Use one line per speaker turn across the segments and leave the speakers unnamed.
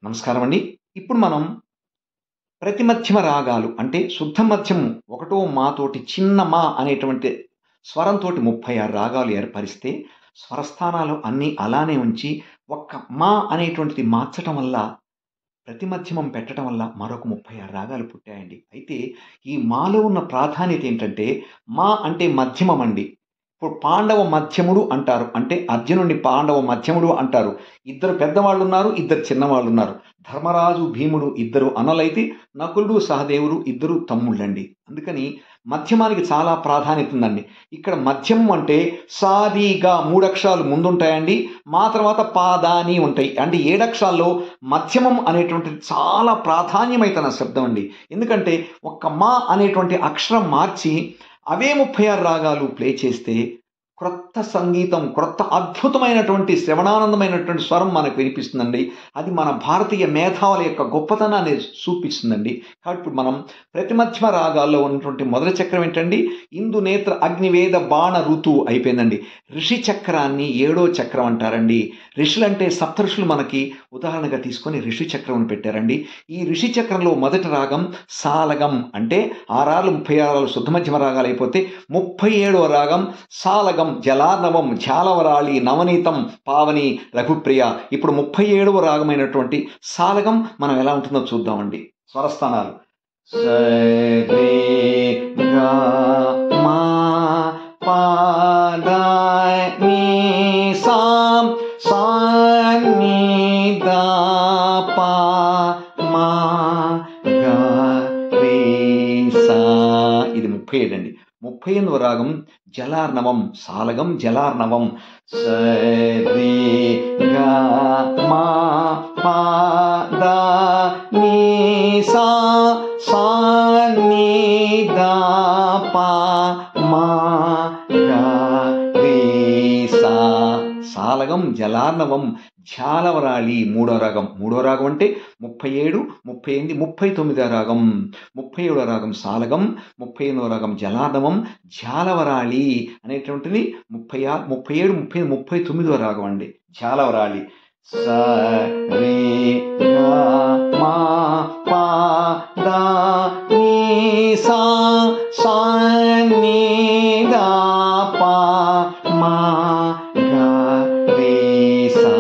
నమస్కారం అండి. ఇప్పుడు మనం ప్రతిమధ్యమ రాగాలు అంటే శుద్ధ మధ్యమం ఒకటో మాతోటి చిన్న మా అనేటువంటి స్వరంతోటి 36 రాగాలు ఏర్పరిస్తే స్వరస్థానాలు అన్నీ అలానే ఉంచి ఒక్క మా అనేటువంటిది మార్చటం వల్ల ప్రతిమధ్యమం పెట్టడం వల్ల మరొక 36 రాగాలు పుట్టాయండి. అయితే ఈ మాలో ఉన్న ప్రాధాన్యత ఏంటంటే మా అంటే మధ్యమం అండి. ఇప్పుడు పాండవ మధ్యముడు అంటారు. అంటే అర్జునుడిని పాండవ మధ్యముడు అంటారు. ఇద్దరు పెద్దవాళ్ళున్నారు, ఇద్దరు చిన్నవాళ్ళున్నారు. ధర్మరాజు, భీముడు ఇద్దరు అన్నలైతే నకులుడు, సహదేవుడు ఇద్దరు తమ్ముళ్ళండి. అందుకని మధ్యమానికి చాలా ప్రాధాన్యత ఉందండి. ఇక్కడ మధ్యమం అంటే సాదిగా 3 అక్షరాలు ముందుంటాయండి. మా తర్వాత పాదాని ఉంటాయి. అంటే 7 అక్షరాల్లో మధ్యమం అనేటువంటిది చాలా ప్రాధాన్యమైతున్న శబ్దం అండి. ఎందుకంటే ఒక్క మా అనేటువంటి అక్షరం మార్చి అవే 36 రాగాలు ప్లే చేస్తే క్రొత్త సంగీతం, క్రొత్త అద్భుతమైనటువంటి శ్రవణానందమైనటువంటి స్వరం మనకు వినిపిస్తుందండి. అది మన భారతీయ మేధావుల యొక్క గొప్పతనాన్ని చూపిస్తుందండి. కాబట్టి ఇప్పుడు మనం ప్రతిమధ్యమ రాగాల్లో ఉన్నటువంటి మొదటి చక్రం ఏంటండి? ఇందు నేత్ర అగ్నివేద బాణ ఋతువు అయిపోయిందండి. ఋషి చక్రాన్ని 7వ చక్రం అంటారండి. ఋషులంటే సప్తఋషులు మనకి ఉదాహరణగా తీసుకొని ఋషి చక్రం పెట్టారండి. ఈ ఋషి చక్రంలో మొదటి రాగం సాలగం. అంటే 6 36 శుద్ధ మధ్యమ రాగాలు అయిపోతే 37వ రాగం సాలగం, జలార్ణవం, ఝాలవరాళి, నవనీతం, పావని, రఘుప్రియ. ఇప్పుడు 37వ రాగమైనటువంటి సాలగం మనం ఎలా ఉంటుందో చూద్దామండి. స్వరస్థానాలు సరే గా మా పా దా ని సా సా ని దా పా మా గా రి సా. ఇది 37 అండి. 38వ రాగం జలార్ణవం, సాలగం, జలార్ణవం. సరే గా మా పా దా ని సా సా ని దా పా మా గా రి సా. సాలగం, జలార్ణవం, ఝాలవరాళి 3వ రాగం. 3వ రాగం అంటే 37, 38, 39వ రాగం. 37వ రాగం సాలగం, 38వ రాగం జలార్ణవం, ఝాలవరాళి అనేటువంటిది 36, 37, 30, 39వ రాగం అండి. ఝాలవరాళి సరే గా మా పా దా ని సా సా ని దా పా మా గా రి సా.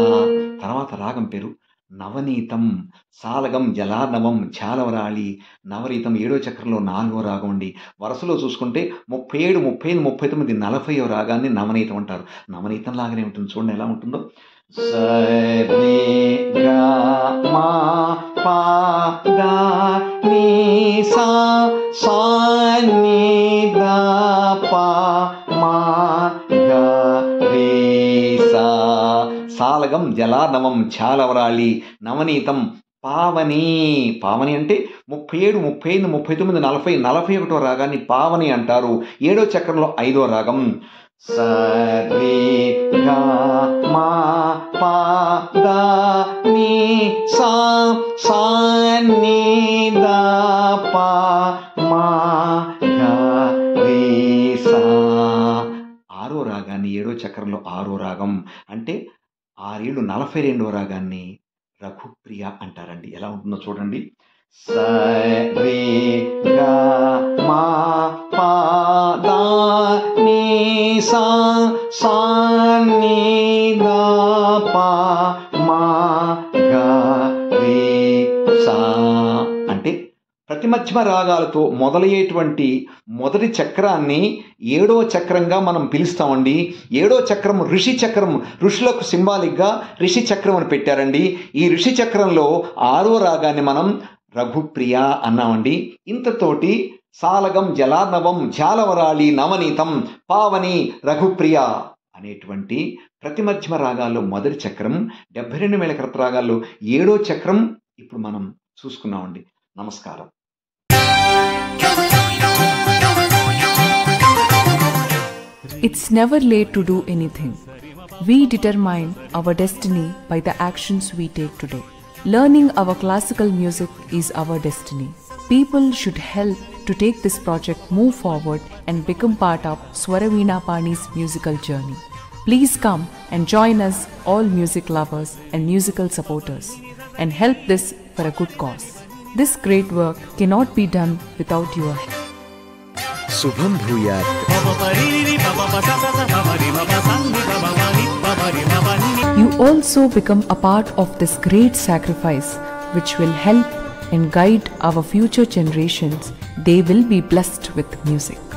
తర్వాత రాగం పేరు నవనీతం. సాలగం, జలార్ణవం, ఝాలవరాళి, నవనీతం 7వ చక్రంలో 4వ రాగం అండి. వరుసలో చూసుకుంటే 37, 35, 39, 40వ రాగాన్ని నవనీతం అంటారు. నవనీతం లాగానే ఉంటుంది. చూడండి ఎలా ఉంటుందో. సరే గా మా పా దా ని సా సా ని దా పా మా గా రి సా. సాలగం, జలార్ణవం, ఝాలవరాళి, నవనీతం, పావని. పావని అంటే 37, 35, 39, 40, 41వ రాగాన్ని పావని అంటారు. 7వ చక్రంలో 5వ రాగం. సరే గా మా పా దా ని సా సా ని దా పా మా గా రి సా. 6వ రాగాన్ని 7వ చక్రంలో 6వ రాగం. అంటే 6 42వ రాగాన్ని రఘుప్రియ అంటారండి. ఎలా ఉంటుందో చూడండి. సరే గా మా పా దా ని సా సా ని దా పా మా గా రి సా. అంటే ప్రతిమధ్యమ రాగాలతో మొదలయ్యేటువంటి మొదటి చక్రాన్ని 7వ చక్రంగా మనం పిలుస్తామండి. 7వ చక్రం ఋషి చక్రం. ఋషులకు సింబాలిక్గా ఋషి చక్రం అని పెట్టారండి. ఈ ఋషి చక్రంలో 6వ రాగాన్ని మనం రఘుప్రియ అన్నామండి. ఇంతతోటి సాలగం, జలార్ణవం, ఝాలవరాళి, నవనీతం, పావని, రఘుప్రియ అనేటువంటి ప్రతిమధ్యమ రాగాల్లో మొదటి చక్రం, 72 మేళకర్త రాగాల్లో 7వ చక్రం ఇప్పుడు మనం చూసుకున్నామండి. నమస్కారం.
It's never late to do anything. We determine our destiny by the actions we take today. Learning our classical music is our destiny. People should help to take this project move forward and become part of Swaraveena Pani's musical journey. Please come and join us, all music lovers and musical supporters. and help this for a good cause. This great work cannot be done without your help.
శుభం భూయాత్.
You also become a part of this great sacrifice which will help and guide our future generations. They will be blessed with music.